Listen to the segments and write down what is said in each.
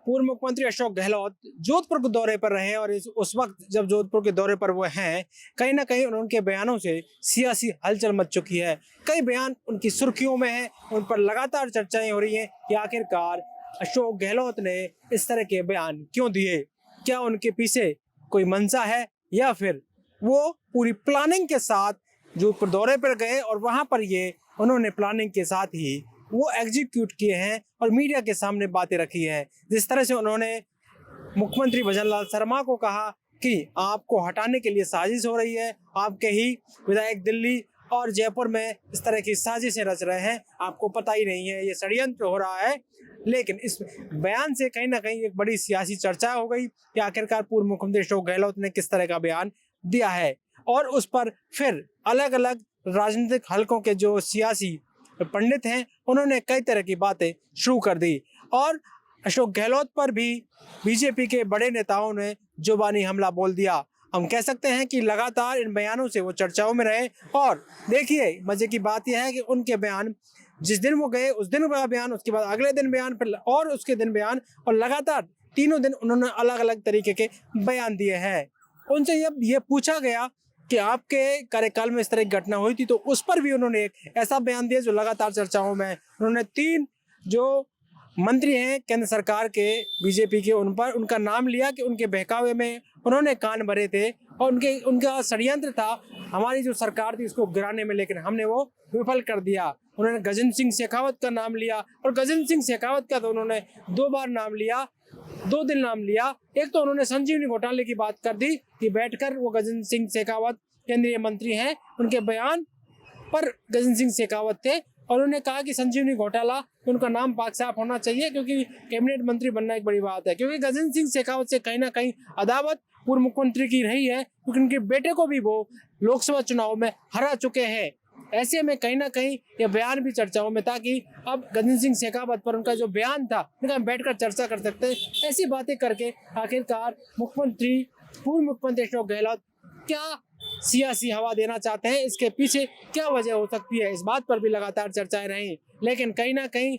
पूर्व मुख्यमंत्री अशोक गहलोत जोधपुर के दौरे पर रहे और उस वक्त जब जोधपुर के दौरे पर वो हैं, कहीं ना कहीं उनके बयानों से सियासी हलचल मच चुकी है। कई बयान उनकी सुर्खियों में है, उन पर लगातार चर्चाएं हो रही हैं कि आखिरकार अशोक गहलोत ने इस तरह के बयान क्यों दिए। क्या उनके पीछे कोई मंशा है या फिर वो पूरी प्लानिंग के साथ जोधपुर दौरे पर गए और वहां पर ये उन्होंने प्लानिंग के साथ ही वो एग्जीक्यूट किए हैं और मीडिया के सामने बातें रखी हैं। जिस तरह से उन्होंने मुख्यमंत्री भजनलाल शर्मा को कहा कि आपको हटाने के लिए साजिश हो रही है, आपके ही विधायक दिल्ली और जयपुर में इस तरह की साजिशें रच रहे हैं, आपको पता ही नहीं है, ये षड्यंत्र हो रहा है। लेकिन इस बयान से कहीं ना कहीं एक बड़ी सियासी चर्चा हो गई कि आखिरकार पूर्व मुख्यमंत्री अशोक गहलोत ने किस तरह का बयान दिया है और उस पर फिर अलग अलग राजनीतिक हलकों के जो सियासी पंडित हैं उन्होंने कई तरह की बातें शुरू कर दी और अशोक गहलोत पर भी बीजेपी के बड़े नेताओं ने जुबानी हमला बोल दिया। हम कह सकते हैं कि लगातार इन बयानों से वो चर्चाओं में रहे और देखिए मजे की बात यह है कि उनके बयान जिस दिन वो गए उस दिन का बयान, उसके बाद अगले दिन बयान, फिर और उसके दिन बयान और लगातार तीनों दिन उन्होंने अलग अलग तरीके के बयान दिए हैं। उनसे जब ये पूछा गया कि आपके कार्यकाल में इस तरह की घटना हुई थी तो उस पर भी उन्होंने एक ऐसा बयान दिया जो लगातार चर्चाओं में है। उन्होंने 3 जो मंत्री हैं केंद्र सरकार के बीजेपी के उन पर उनका नाम लिया कि उनके बहकावे में उन्होंने कान भरे थे और उनका षड्यंत्र था हमारी जो सरकार थी उसको गिराने में, लेकिन हमने वो विफल कर दिया। उन्होंने गजेंद्र सिंह शेखावत का नाम लिया और गजेंद्र सिंह शेखावत का तो उन्होंने 2 बार नाम लिया, 2 दिन नाम लिया। एक तो उन्होंने संजीवनी घोटाले की बात कर दी कि बैठकर वो गजेंद्र सिंह शेखावत केंद्रीय मंत्री हैं, उनके बयान पर गजेंद्र सिंह शेखावत थे और उन्होंने कहा कि संजीवनी घोटाला उनका नाम पाक साफ होना चाहिए क्योंकि कैबिनेट मंत्री बनना एक बड़ी बात है। क्योंकि गजेंद्र सिंह शेखावत से कहीं ना कहीं अदावत पूर्व मुख्यमंत्री की रही है क्योंकि उनके बेटे को भी वो लोकसभा चुनाव में हरा चुके हैं। ऐसे में कहीं ना कहीं ये बयान भी चर्चाओं में था कि अब गजेंद्र सिंह शेखावत पर उनका जो बयान था उनका हम बैठकर चर्चा कर सकते हैं। ऐसी बातें करके आखिरकार पूर्व मुख्यमंत्री अशोक गहलोत क्या सियासी हवा देना चाहते हैं, इसके पीछे क्या वजह हो सकती है, इस बात पर भी लगातार चर्चाएं रही। लेकिन कहीं ना कहीं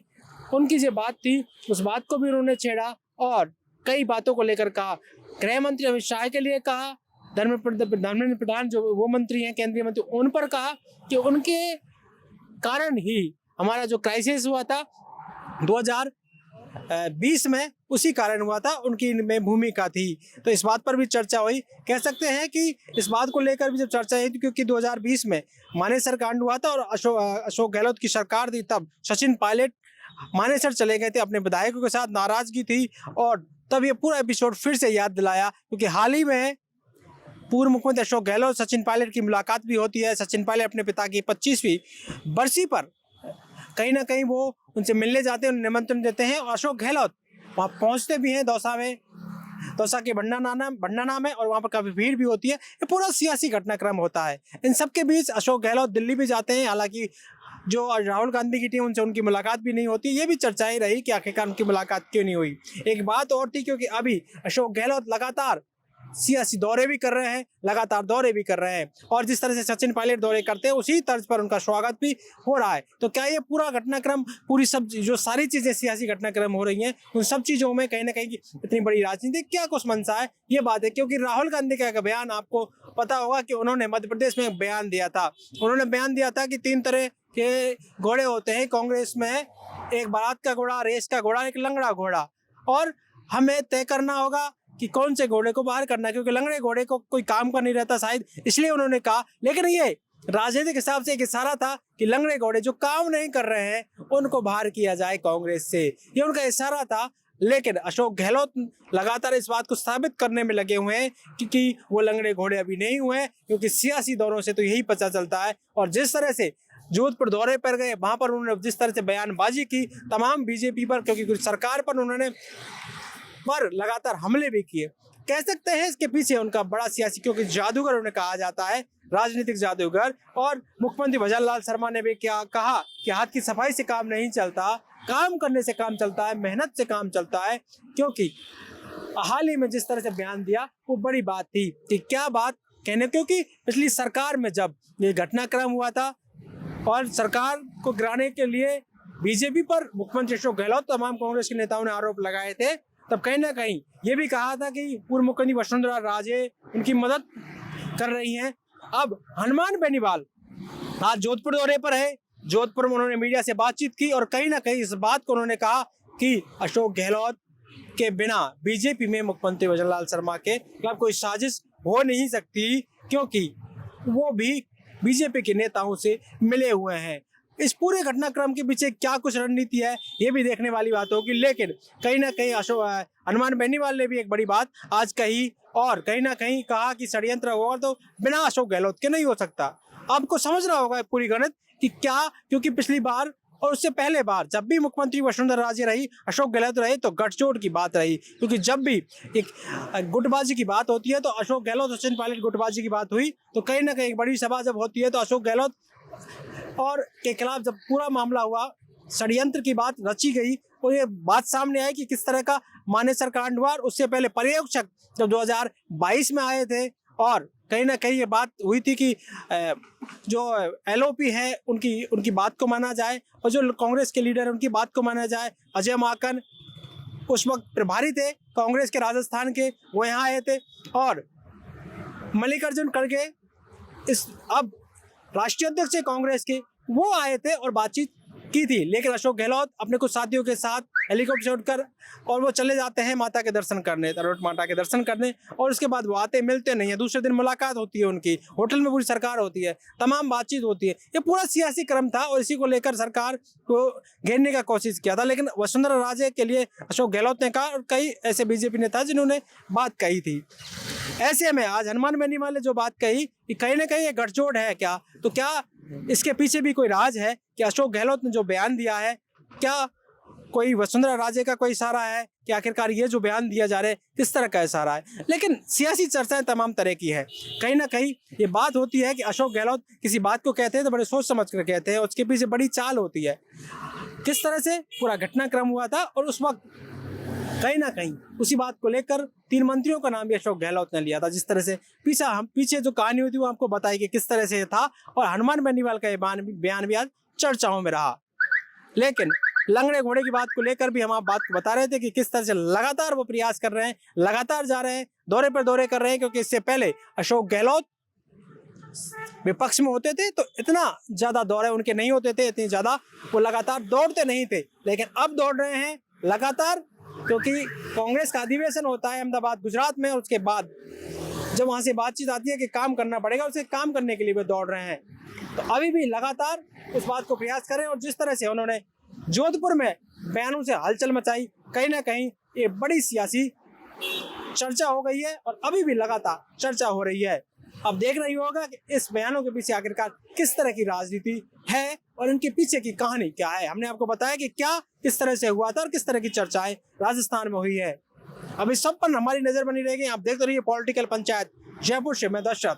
उनकी जो बात थी उस बात को भी उन्होंने छेड़ा और कई बातों को लेकर कहा। गृह मंत्री अमित शाह के लिए कहा, धर्मेंद्र प्रधान जो वो मंत्री हैं केंद्रीय मंत्री उन पर कहा कि उनके कारण ही हमारा जो क्राइसिस हुआ था 2020 में उसी कारण हुआ था, उनकी में भूमिका थी। तो इस बात पर भी चर्चा हुई। कह सकते हैं कि इस बात को लेकर भी जब चर्चा हुई थी क्योंकि 2020 में मानेसर कांड हुआ था और अशोक गहलोत की सरकार थी, तब सचिन पायलट मानेसर चले गए थे, अपने विधायकों के साथ नाराजगी थी और तब ये पूरा एपिसोड फिर से याद दिलाया क्योंकि हाल ही में पूर्व मुख्यमंत्री अशोक गहलोत सचिन पायलट की मुलाकात भी होती है। सचिन पायलट अपने पिता की 25वीं बरसी पर कहीं ना कहीं वो उनसे मिलने जाते हैं, उन्हें निमंत्रण देते हैं और अशोक गहलोत वहाँ पहुँचते भी हैं दौसा में, दौसा के भंडा नाम है और वहाँ पर काफ़ी भीड़ भी होती है। ये पूरा सियासी घटनाक्रम होता है। इन सब के बीच अशोक गहलोत दिल्ली भी जाते हैं, हालांकि जो राहुल गांधी की टीम उनसे उनकी मुलाकात भी नहीं होती। ये भी चर्चाएं रही कि आखिरकार उनकी मुलाकात क्यों नहीं हुई। एक बात और थी क्योंकि अभी अशोक गहलोत लगातार सियासी दौरे भी कर रहे हैं, लगातार दौरे भी कर रहे हैं और जिस तरह से सचिन पायलट दौरे करते हैं उसी तर्ज पर उनका स्वागत भी हो रहा है। तो क्या ये पूरा घटनाक्रम, पूरी सब जो सारी चीजें सियासी घटनाक्रम हो रही हैं, उन सब चीजों में कहीं ना कहीं इतनी बड़ी राजनीति क्या कुछ मंशा है, ये बात है। क्योंकि राहुल गांधी का बयान आपको पता होगा कि उन्होंने मध्य प्रदेश में बयान दिया था। उन्होंने बयान दिया था कि 3 तरह के घोड़े होते हैं कांग्रेस में, एक बारात का घोड़ा, रेस का घोड़ा, एक लंगड़ा घोड़ा, और हमें तय करना होगा कि कौन से घोड़े को बाहर करना है क्योंकि लंगड़े घोड़े को कोई काम का नहीं रहता शायद, इसलिए उन्होंने कहा। लेकिन ये राजनीतिक हिसाब से एक इशारा था कि लंगड़े घोड़े जो काम नहीं कर रहे हैं उनको बाहर किया जाए कांग्रेस से, ये उनका इशारा था। लेकिन अशोक गहलोत लगातार इस बात को साबित करने में लगे हुए हैं क्योंकि वो लंगड़े घोड़े अभी नहीं हुए हैं, क्योंकि सियासी दौरों से तो यही पता चलता है। और जिस तरह से जोधपुर दौरे पर गए वहां पर उन्होंने जिस तरह से बयानबाजी की तमाम बीजेपी पर, क्योंकि सरकार पर उन्होंने पर लगातार हमले भी किए, कह सकते हैं इसके पीछे उनका बड़ा सियासी, क्योंकि जादूगर उन्हें कहा जाता है, राजनीतिक जादूगर। और मुख्यमंत्री भजनलाल शर्मा ने भी क्या कहा कि हाथ की सफाई से काम नहीं चलता, काम करने से काम चलता है, मेहनत से काम चलता है। क्योंकि हाल ही में जिस तरह से बयान दिया वो बड़ी बात थी कि क्या बात कहने, क्योंकि पिछली सरकार में जब ये घटनाक्रम हुआ था और सरकार को गिराने के लिए बीजेपी पर मुख्यमंत्री अशोक गहलोत तमाम कांग्रेस के नेताओं ने आरोप लगाए थे तब कहीं ना कहीं ये भी कहा था कि पूर्व मुख्यमंत्री वसुंधरा राजे उनकी मदद कर रही हैं। अब हनुमान बेनीवाल आज जोधपुर दौरे पर है। जोधपुर में उन्होंने मीडिया से बातचीत की और कहीं ना कहीं इस बात को उन्होंने कहा कि अशोक गहलोत के बिना बीजेपी में मुख्यमंत्री भजन लाल शर्मा के खिलाफ कोई साजिश हो नहीं सकती, क्योंकि वो भी बीजेपी के नेताओं से मिले हुए हैं। इस पूरे घटनाक्रम के पीछे क्या कुछ रणनीति है, ये भी देखने वाली बात होगी। लेकिन कहीं ना कहीं हनुमान बेनीवाल ने भी एक बड़ी बात आज कही और कहीं ना कहीं कहा कि षड्यंत्र होगा तो बिना अशोक गहलोत के नहीं हो सकता। आपको समझना होगा पूरी गणित कि क्या, क्योंकि पिछली बार और उससे पहले बार जब भी मुख्यमंत्री वसुंधरा राजे रही, अशोक गहलोत रहे, तो गठजोड़ की बात रही। क्योंकि जब भी एक गुटबाजी की बात होती है तो अशोक गहलोत और सचिन पायलट गुटबाजी की बात हुई, तो कहीं ना कहीं एक बड़ी सभा जब होती है तो अशोक गहलोत और के खिलाफ जब पूरा मामला हुआ, षड्यंत्र की बात रची गई और ये बात सामने आई कि किस तरह का मानेसर कांड हुआ। उससे पहले पर्यवेक्षक जब 2022 में आए थे और कहीं ना कहीं ये बात हुई थी कि जो एलओपी है उनकी बात को माना जाए और जो कांग्रेस के लीडर हैं उनकी बात को माना जाए। अजय माकन उस वक्त प्रभारी थे कांग्रेस के राजस्थान के, वो यहाँ आए थे और मल्लिकार्जुन खड़गे अब राष्ट्रीय अध्यक्ष कांग्रेस के, वो आए थे और बातचीत की थी। लेकिन अशोक गहलोत अपने कुछ साथियों के साथ हेलीकॉप्टर से उठकर और वो चले जाते हैं माता के दर्शन करने, तरोट माता के दर्शन करने, और उसके बाद वो आते मिलते नहीं है। दूसरे दिन मुलाकात होती है उनकी, होटल में पूरी सरकार होती है, तमाम बातचीत होती है। ये पूरा सियासी क्रम था और इसी को लेकर सरकार को घेरने का कोशिश किया था। लेकिन वसुंधरा राजे के लिए अशोक गहलोत ने कहा और कई ऐसे बीजेपी नेता जिन्होंने बात कही थी। ऐसे में आज हनुमान बेनीवाल ने जो बात कही कि कहीं ना कहीं ये गठजोड़ है क्या, तो क्या इसके पीछे भी कोई राज है कि अशोक गहलोत ने जो बयान दिया है, क्या कोई वसुंधरा राजे का कोई इशारा है कि आखिरकार ये जो बयान दिया जा रहा है किस तरह का इशारा है। लेकिन सियासी चर्चाएं तमाम तरह की है। कहीं ना कहीं ये बात होती है कि अशोक गहलोत किसी बात को कहते हैं तो बड़े सोच समझ कर कहते हैं, उसके पीछे बड़ी चाल होती है। किस तरह से पूरा घटनाक्रम हुआ था और उस वक्त कहीं ना कहीं उसी बात को लेकर 3 मंत्रियों का नाम भी अशोक गहलोत ने लिया था। जिस तरह से पीछे जो कहानी हुई थी वो आपको बताई कि किस तरह से था, और हनुमान बेनीवाल का ये बयान भी आज चर्चाओं में रहा। लेकिन लंगड़े घोड़े की बात को लेकर भी हम आप बात बता रहे थे कि किस तरह से लगातार वो प्रयास कर रहे हैं, लगातार जा रहे हैं, दौरे पर दौरे कर रहे हैं। क्योंकि इससे पहले अशोक गहलोत विपक्ष में होते थे तो इतना ज्यादा दौरे उनके नहीं होते थे, इतनी ज्यादा वो लगातार दौड़ते नहीं थे। लेकिन अब दौड़ रहे हैं लगातार, क्योंकि कांग्रेस का अधिवेशन होता है अहमदाबाद गुजरात में, और उसके बाद जब वहां से बातचीत आती है कि काम करना पड़ेगा, उसे काम करने के लिए वे दौड़ रहे हैं। तो अभी भी लगातार उस बात को प्रयास करें। और जिस तरह से उन्होंने जोधपुर में बयानों से हलचल मचाई, कहीं ना कहीं ये बड़ी सियासी चर्चा हो गई है और अभी भी लगातार चर्चा हो रही है। अब देख रही होगा कि इस बयानों के पीछे आखिरकार किस तरह की राजनीति है और इनके पीछे की कहानी क्या है। हमने आपको बताया कि क्या किस तरह से हुआ था और किस तरह की चर्चाएं राजस्थान में हुई है। अब इस सब पर हमारी नजर बनी रहेगी। आप देखते रहिए पॉलिटिकल पंचायत। जयपुर से मैं दशरथ।